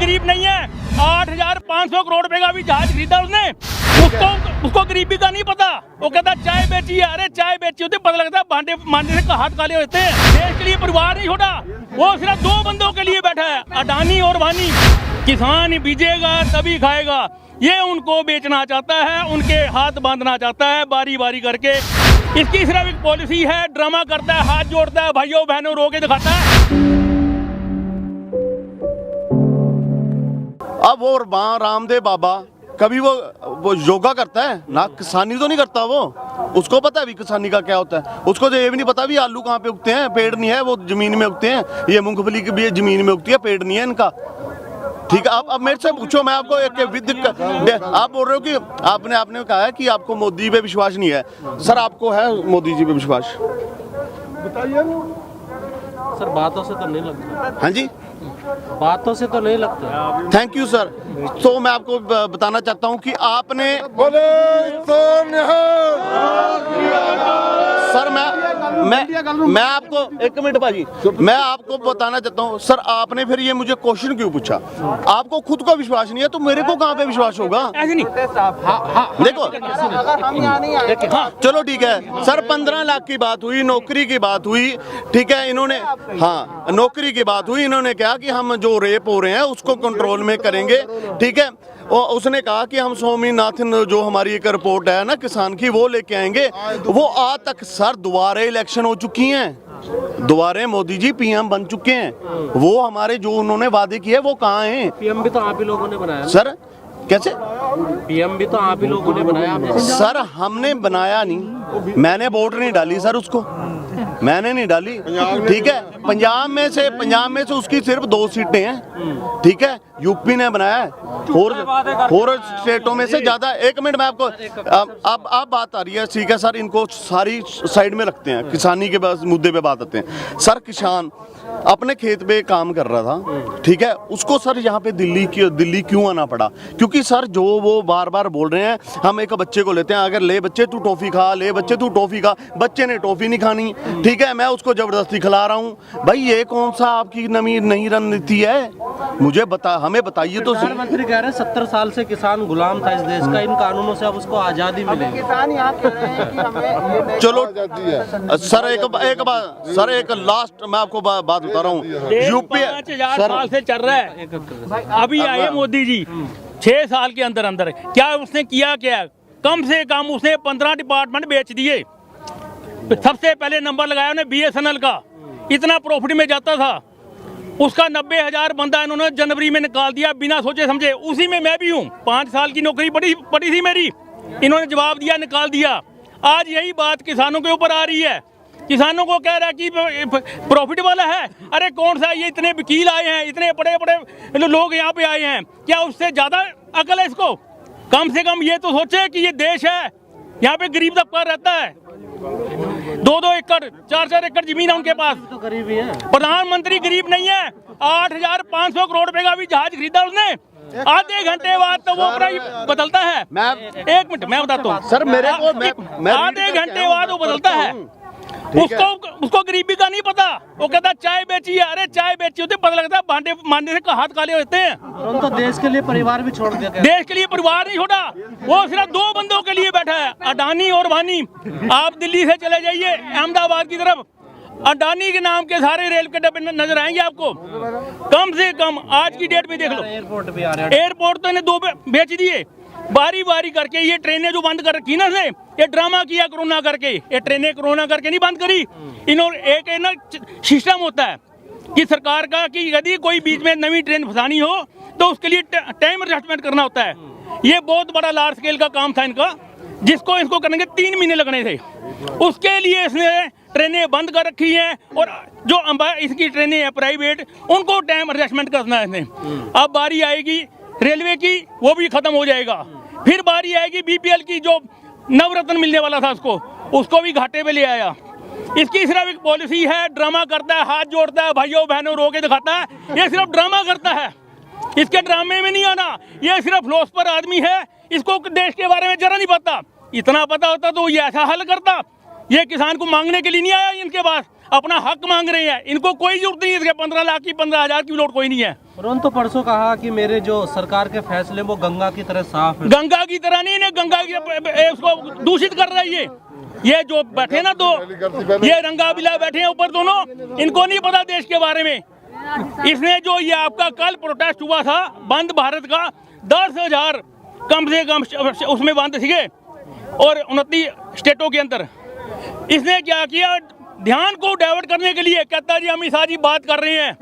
गरीब नहीं है। 8,500 करोड़ रुपए का भी जहाज खरीदा उसने, उसको गरीबी का नहीं पता। वो कहता चाय बेची है, अरे चाय बेची होती पता लगता है भांडे मांडे से हाथ काले होते हैं। देश के लिए परिवार नहीं छोड़ा, वो सिर्फ 2 बंदों के लिए बैठा है, अडानी और वानी। किसान बीजेगा तभी खाएगा, ये उनको बेचना चाहता है, उनके हाथ बांधना चाहता है बारी बारी करके। इसकी सिर्फ एक पॉलिसी है, ड्रामा करता है, हाथ जोड़ता है, भाइयों बहनों रो के दिखाता है। अब वो रामदेव बाबा कभी वो योगा करता है ना, किसानी तो नहीं करता वो। उसको पता है भी किसानी का क्या होता है। उसको तो ये भी नहीं पता भी आलू कहाँ पे उगते हैं, पेड़ नहीं है, वो जमीन में उगते हैं। ये मूंगफली की भी जमीन में उगती है, पेड़ नहीं है इनका। ठीक है, अब मेरे से पूछो, मैं आपको एक आप बोल रहे हो कि आपने कहा है कि आपको मोदी पे विश्वास नहीं है। सर आपको है मोदी जी पे विश्वास? बताइए सर। बातों से तो नहीं लगता। हाँ जी, बातों से तो नहीं लगता। Thank you sir. तो मैं आपको बताना चाहता हूं कि आपने सर मैं आपको एक मिनट भाजी, मैं आपको बताना चाहता हूं सर, आपने फिर ये मुझे क्वेश्चन क्यों पूछा? आपको खुद को विश्वास नहीं है तो मेरे को कहाँ पे विश्वास होगा? ऐसे नहीं देखो चलो ठीक है सर, 15 लाख की बात हुई, नौकरी की बात हुई, ठीक है। इन्होंने हाँ नौकरी की बात हुई, इन्होंने कहा कि हम जो रेप हो रहे हैं उसको कंट्रोल में करेंगे, ठीक है। और उसने कहा कि हम स्वामीनाथन जो हमारी एक रिपोर्ट है ना किसान की, वो लेके आएंगे। वो आज तक सर दोबारा इलेक्शन हो चुकी हैं, दोबारा मोदी जी पीएम बन चुके हैं। वो हमारे जो उन्होंने वादे किए वो कहाँ हैं? पीएम भी तो आप ही लोगों ने बनाया सर। कैसे? पीएम भी तो आप ही लोगों ने बनाया। सर हमने बनाया नहीं, मैंने वोट नहीं डाली सर उसको, मैंने नहीं डाली, ठीक है। पंजाब में से उसकी सिर्फ 2 सीटें हैं, ठीक है। यूपी ने बनाया है, और स्टेटों में से ज्यादा। एक मिनट, मैं आपको अब बात आ रही है, ठीक है सर। इनको सारी साइड में रखते हैं, किसानी के मुद्दे पे बात आते हैं। सर किसान अपने खेत पे काम कर रहा था, ठीक है, उसको सर यहाँ पे दिल्ली क्यों आना पड़ा? क्योंकि सर जो वो बार बार बोल रहे हैं, हम एक बच्चे को लेते हैं, अगर ले बच्चे तू टॉफी खा, ले बच्चे तू टॉफी खा, बच्चे ने टॉफी नहीं खानी, ठीक है, मैं उसको जबरदस्ती खिला रहा हूँ। भाई ये कौन सा आपकी नई रणनीति है? मुझे हमें बताइए तो। प्रधानमंत्री कह रहे हैं 70 साल से किसान गुलाम था इस देश का, इन कानूनों से अब उसको आजादी मिलेगी। चलो सर एक लास्ट मैं आपको बात बता रहा हूँ। यूपी 5,000 साल से चल रहा है, अभी आए मोदी जी 6 साल के अंदर अंदर क्या उसने किया? क्या कम से कम उसने 15 डिपार्टमेंट बेच दिए। सबसे पहले नंबर लगाया उन्हें BSNL का, इतना प्रॉफिट में जाता था, उसका 90,000 बंदा इन्होंने जनवरी में निकाल दिया बिना सोचे समझे। उसी में मैं भी हूँ, 5 साल की नौकरी पड़ी थी मेरी, इन्होंने जवाब दिया, निकाल दिया। आज यही बात किसानों के ऊपर आ रही है। किसानों को कह रहा है कि प्रॉफिट वाला है। अरे कौन सा, ये इतने वकील आए हैं, इतने बड़े बड़े लोग यहाँ पे आए हैं, क्या उससे ज्यादा अकल है इसको? कम से कम ये तो सोचे कि ये देश है, यहाँ पे गरीब तबका रहता है। 2-2 एकड़ 4-4 एकड़ जमीन है उनके पास, तो गरीब ही है। प्रधानमंत्री गरीब नहीं है। 8,500 करोड़ रुपए का भी जहाज खरीदा उसने, आधे घंटे बाद तो वो बदलता है। एक मिनट मैं बताता हूँ सर, मेरे को आधे घंटे बाद वो बदलता है। उसको गरीबी का नहीं पता। वो कहता चाय बेची है, अरे चाय बेची होती पता लगता है भांडे मांडे से हाथ काले होते हैं। तो देश के लिए परिवार भी छोड़ दिया। देश के लिए परिवार नहीं छोड़ा, वो सिर्फ 2 बंदों के लिए बैठा है, अडानी और वानी। आप दिल्ली से चले जाइए अहमदाबाद की तरफ, अडानी के नाम के सारे रेल के डब्बे नजर आएंगे आपको। कम से कम आज की डेट में देख लो, एयरपोर्ट भी आ रहा है। एयरपोर्ट तो इन्हें 2 बेच दिए बारी बारी करके। ये ट्रेनें जो बंद कर रखी ना, से ये ड्रामा किया कोरोना करके, ये ट्रेनें कोरोना करके नहीं बंद करी इन्होंने। एक ना सिस्टम होता है कि सरकार का कि यदि कोई बीच में नई ट्रेन फंसानी हो तो उसके लिए टाइम एडजस्टमेंट करना होता है। ये बहुत बड़ा लार्ज स्केल का काम था इनका, जिसको इसको करने के 3 महीने लगने थे। उसके लिए इसने ट्रेनें बंद कर रखी हैं, और जो इसकी ट्रेनें हैं प्राइवेट, उनको टाइम एडजस्टमेंट करना है इसने। अब बारी आएगी रेलवे की, वो भी खत्म हो जाएगा। फिर बारी आएगी BPL की, जो नवरत्न मिलने वाला था उसको भी घाटे पे ले आया। इसकी सिर्फ एक पॉलिसी है, ड्रामा करता है, हाथ जोड़ता है, भाइयों बहनों रो के दिखाता है। ये सिर्फ ड्रामा करता है, इसके ड्रामे में नहीं आना। ये सिर्फ फिलोसफर आदमी है, इसको देश के बारे में जरा नहीं पता। इतना पता होता तो ये ऐसा हल करता। ये किसान को मांगने के लिए नहीं आया इनके पास, अपना हक मांग रहे हैं। इनको कोई जरूरत नहीं है इसके 15 लाख की, 15,000 की वोट कोई नहीं है। उन्होंने तो परसों कहा कि मेरे जो सरकार के फैसले वो गंगा की तरह साफ है। गंगा की तरह नहीं, इन्हें गंगा की उसको दूषित कर रहा है ये जो बैठे ना, तो ये रंगा बिला बैठे हैं ऊपर दोनों, इनको नहीं पता देश के बारे में। इसने जो ये आपका कल प्रोटेस्ट हुआ था बंद भारत का, 10,000 कम से कम उसमें बंद थे और 29 स्टेटों के अंदर। इसने क्या किया, ध्यान को डाइवर्ट करने के लिए कहता है जी अमित शाह जी बात कर रहे हैं।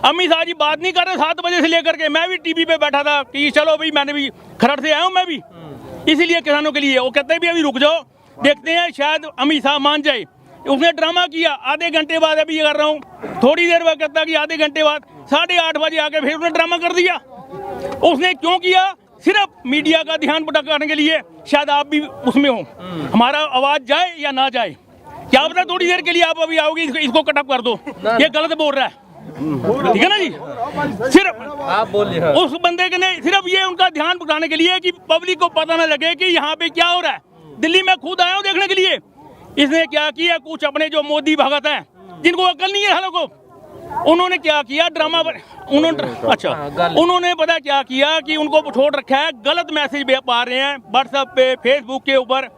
अमित शाह जी बात नहीं कर रहे, 7 बजे से लेकर के मैं भी टीवी पे बैठा था कि चलो भाई, मैंने भी खरड़ से आया हूँ मैं भी, इसीलिए किसानों के लिए। वो कहते हैं भी अभी रुक जाओ, देखते हैं शायद अमित शाह मान जाए। उसने ड्रामा किया, आधे घंटे बाद अभी ये कर रहा हूँ, थोड़ी देर बाद कहता कि आधे घंटे बाद 8:30 बजे आके फिर उसने ड्रामा कर दिया। उसने क्यों किया? सिर्फ मीडिया का ध्यान भटकाने के लिए। शायद आप भी उसमें हो, हमारा आवाज जाए या ना जाए, क्या पता थोड़ी देर के लिए आप अभी आओगे, इसको कटअप कर दो, ये गलत बोल रहा है, ठीक है ना जी। सिर्फ आप बोलिए। उस बंदे के ने सिर्फ ये उनका ध्यान भटकाने के लिए कि पब्लिक को पता ना लगे कि यहाँ पे क्या हो रहा है। दिल्ली में खुद आया हूँ देखने के लिए। इसने क्या किया, कुछ अपने जो मोदी भगत हैं जिनको अकल नहीं है हालों को, उन्होंने क्या किया, ड्रामा उन्होंने पता क्या किया कि उनको छोड़ रखा है, गलत मैसेज पा रहे हैं व्हाट्सएप पे, फेसबुक के ऊपर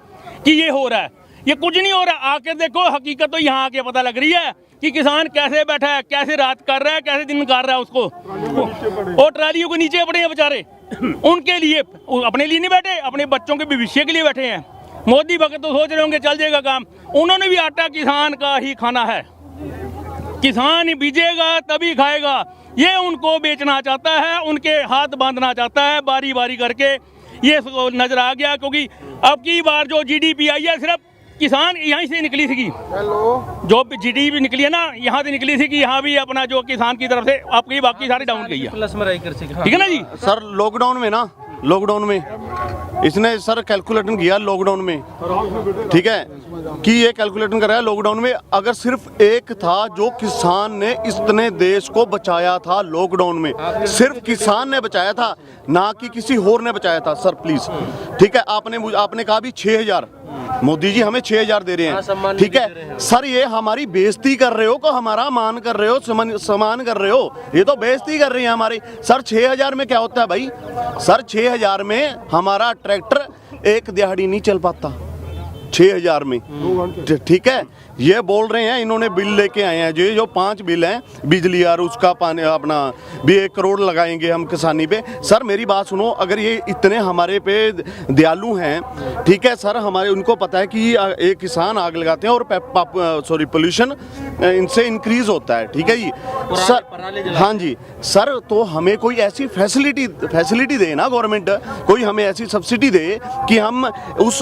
कि ये हो रहा है। ये कुछ नहीं हो रहा, आके देखो, हकीकत तो यहाँ आके पता लग रही है कि किसान कैसे बैठा है, कैसे रात कर रहा है, कैसे दिन कर रहा है उसको। और ट्रालियों के नीचे पड़े हैं बेचारे, उनके लिए, अपने लिए नहीं बैठे, अपने बच्चों के भविष्य के लिए बैठे हैं। मोदी भगत तो सोच रहे होंगे चल जाएगा काम, उन्होंने भी आटा किसान का ही खाना है, किसान बीजेगा तभी खाएगा। ये उनको बेचना चाहता है, उनके हाथ बांधना चाहता है बारी बारी करके। ये नजर आ गया, क्योंकि अब की बार जो जीडीपी आई है सिर्फ किसान यहीं से निकली थी, जो जीडीपी निकली है ना यहाँ से निकली थी कि यहाँ भी अपना जो किसान की तरफ से आपकी बाकी सारी डाउन गई है, प्लस में रही कृषि। ठीक है ना जी। सर लॉकडाउन में ना, लॉकडाउन में इसने सर कैलकुलेशन किया लॉकडाउन में, ठीक है, कि ये कैलकुलेशन कर रहा है लॉकडाउन में अगर सिर्फ एक था जो किसान ने इतने देश को बचाया था लॉकडाउन में, सिर्फ किसान ने बचाया था, ना कि किसी और ने बचाया था। सर प्लीज, ठीक है, आपने कहा भी 6,000, मोदी जी हमें 6,000 दे रहे हैं, ठीक है। सर ये हमारी बेइज्जती कर रहे हो, को हमारा मान कर रहे हो, सम्मान कर रहे हो, ये तो बेइज्जती कर रही है हमारी। सर 6,000 में क्या होता है भाई? सर 6,000 में हमारा ट्रैक्टर एक दिहाड़ी नहीं चल पाता, 6,000 में, ठीक है। ये बोल रहे हैं, इन्होंने बिल लेके आए हैं जो 5 बिल हैं, बिजली और उसका पानी अपना भी 1 करोड़ लगाएंगे हम किसानी पे। सर मेरी बात सुनो, अगर ये इतने हमारे पे दयालु हैं, ठीक है सर, हमारे उनको पता है कि एक किसान आग लगाते हैं और पोल्यूशन इनसे इंक्रीज होता है, ठीक है जी सर। हाँ जी सर, तो हमें कोई ऐसी फैसिलिटी दे ना गवर्नमेंट, कोई हमें ऐसी सब्सिडी दे कि हम उस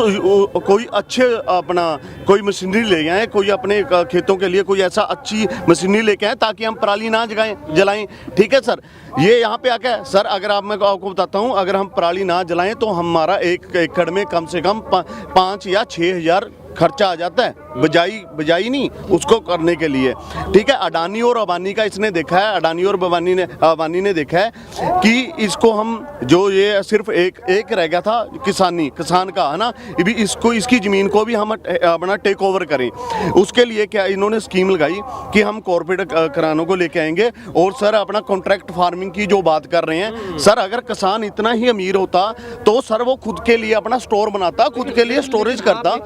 कोई अच्छे अपना कोई मशीनरी ले आए, कोई अपने खेतों के लिए कोई ऐसा अच्छी मशीनरी लेके आए ताकि हम पराली ना जलाएं, ठीक है सर। ये यहाँ पे आके सर, अगर मैं आपको बताता हूँ, अगर हम पराली ना जलाएं तो हमारा 1 एकड़ में कम से कम 5 या 6,000 खर्चा आ जाता है, बजाई नहीं उसको करने के लिए, ठीक है। अडानी और अंबानी का इसने देखा है, अडानी और अंबानी ने देखा है कि इसको हम जो ये सिर्फ एक रह गया था किसान का, है ना, भी इसको इसकी ज़मीन को भी हम अपना टेक ओवर करें। उसके लिए क्या इन्होंने स्कीम लगाई कि हम कॉर्पोरेट करानों को लेके आएंगे और सर अपना कॉन्ट्रैक्ट फार्मिंग की जो बात कर रहे हैं सर, अगर किसान इतना ही अमीर होता तो सर वो खुद के लिए अपना स्टोर बनाता, खुद के लिए स्टोरेज करता।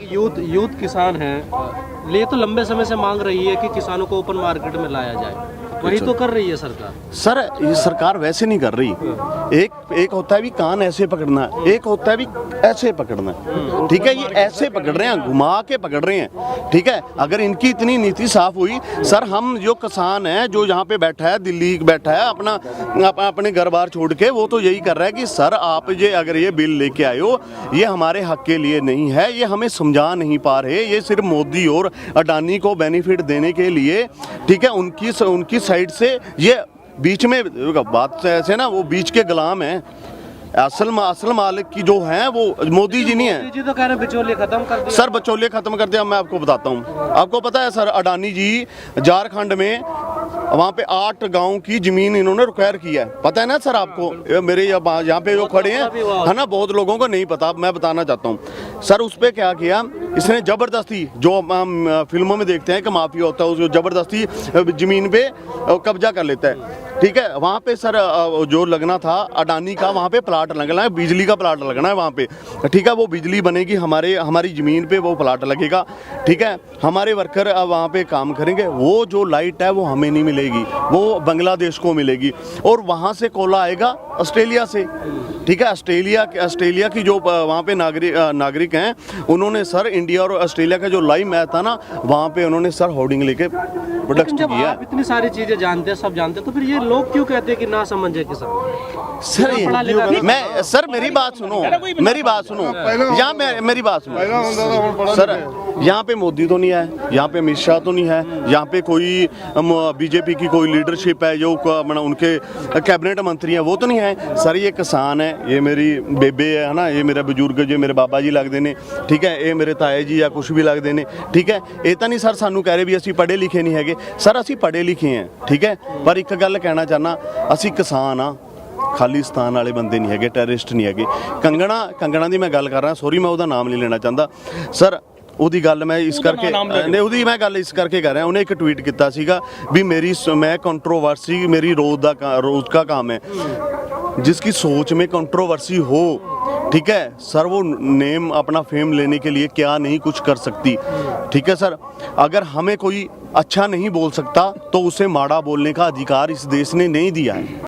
यूथ किसान है, ये तो लंबे समय से मांग रही है कि किसानों को ओपन मार्केट में लाया जाए, वही तो कर रही है सरकार। सर ये सरकार वैसे नहीं कर रही, एक होता है भी कान ऐसे पकड़ना, एक होता है भी ऐसे पकड़ना, ठीक है। ये ऐसे पकड़ रहे हैं, घुमा के पकड़ रहे हैं, ठीक है। अगर इनकी इतनी नीति साफ हुई सर, हम जो किसान है जो यहाँ पे बैठा है, दिल्ली बैठा है अपने घर बार छोड़ के, वो तो यही कर रहा है कि सर आप अगर ये बिल लेके आए हो, ये हमारे हक के लिए नहीं है, ये हमें समझा नहीं पा रहे, ये सिर्फ मोदी और अडानी को बेनिफिट देने के लिए, ठीक है, उनकी साइड से ये बीच में बात ऐसे ना, वो बीच के गुलाम हैं। असल मालिक की जो है वो मोदी जी नहीं है। मोदी जी तो कह रहे हैं बिचौलिए खत्म कर दिया। सर बिचौलिए खत्म कर दिया, मैं आपको बताता हूँ। आपको पता है सर, अडानी जी झारखंड में वहाँ पे 8 गांव की जमीन इन्होंने रिक्वायर किया है, पता है ना सर आपको? मेरे यहाँ पे जो खड़े हैं है ना, बहुत लोगों को नहीं पता, मैं बताना चाहता हूँ सर। उस पर क्या किया इसने, जबरदस्ती, जो हम फिल्मों में देखते हैं कि माफिया होता है, उसको जबरदस्ती जमीन पे कब्जा कर लेता है, ठीक है। वहाँ पे सर जो लगना था अडानी का, वहाँ पे प्लाट लगना है, बिजली का प्लाट लगना है वहाँ पे, ठीक है। वो बिजली बनेगी हमारी ज़मीन पे, वो प्लाट लगेगा, ठीक है। हमारे वर्कर अब वहाँ पे काम करेंगे, वो जो लाइट है वो हमें नहीं मिलेगी, वो बांग्लादेश को मिलेगी, और वहाँ से कोयला आएगा ऑस्ट्रेलिया से, ठीक है। ऑस्ट्रेलिया की जो वहाँ पे नागरिक हैं, उन्होंने सर इंडिया और ऑस्ट्रेलिया का जो लाइव मैच था ना, वहाँ पे उन्होंने सर होर्डिंग लेके प्रोडक्ट जब किया। आप इतनी सारी चीजें जानते हैं, सब जानते हैं, तो फिर ये लोग क्यों कहते हैं कि ना समझ है किसान? सर मैं सर मेरी बात सुनो, मेरी बात सुनो, यहाँ मेरी बात सुनो सर। यहाँ पे मोदी तो नहीं है, यहाँ पे अमित शाह तो नहीं है, यहाँ पे कोई बीजेपी की कोई लीडरशिप है जो उनके कैबिनेट मंत्री हैं, वो तो नहीं है सर। ये किसान है, ये मेरी बेबे है ना, ये मेरा बुजुर्ग, जो मेरे बाबा जी लगते ने, ठीक है, ये मेरे ताए जी या कुछ भी लगते ने, ठीक है। ये तो नहीं सर सानू कह रहे भी असी पढ़े लिखे नहीं है सर, असी पढ़े लिखे हैं, ठीक है। पर एक गल कहना चाहना, असी किसान हाँ, खालिस्तान वाले बंदे नहीं है, टेररिस्ट नहीं है। कंगना ਦੀ मैं गल कर रहा, सॉरी मैं ਉਹਦਾ ਨਾਮ नहीं लेना चाहता सर। ਉਹਦੀ ਗੱਲ ਮੈਂ ਇਸ ਕਰਕੇ ਨਹੀਂ, ਉਹਦੀ ਮੈਂ ਗੱਲ ਇਸ ਕਰਕੇ ਕਰ ਰਿਹਾ, ਉਹਨੇ ਇੱਕ ਟਵੀਟ ਕੀਤਾ ਸੀਗਾ ਵੀ मैं कंट्रोवर्सी मेरी रोज का काम है, जिसकी सोच में कंट्रोवर्सी हो, ठीक है सर, वो नेम अपना फेम लेने के लिए क्या नहीं कुछ कर सकती, ठीक है सर। अगर हमें कोई अच्छा नहीं बोल सकता तो उसे माड़ा बोलने का अधिकार इस देश ने नहीं दिया है।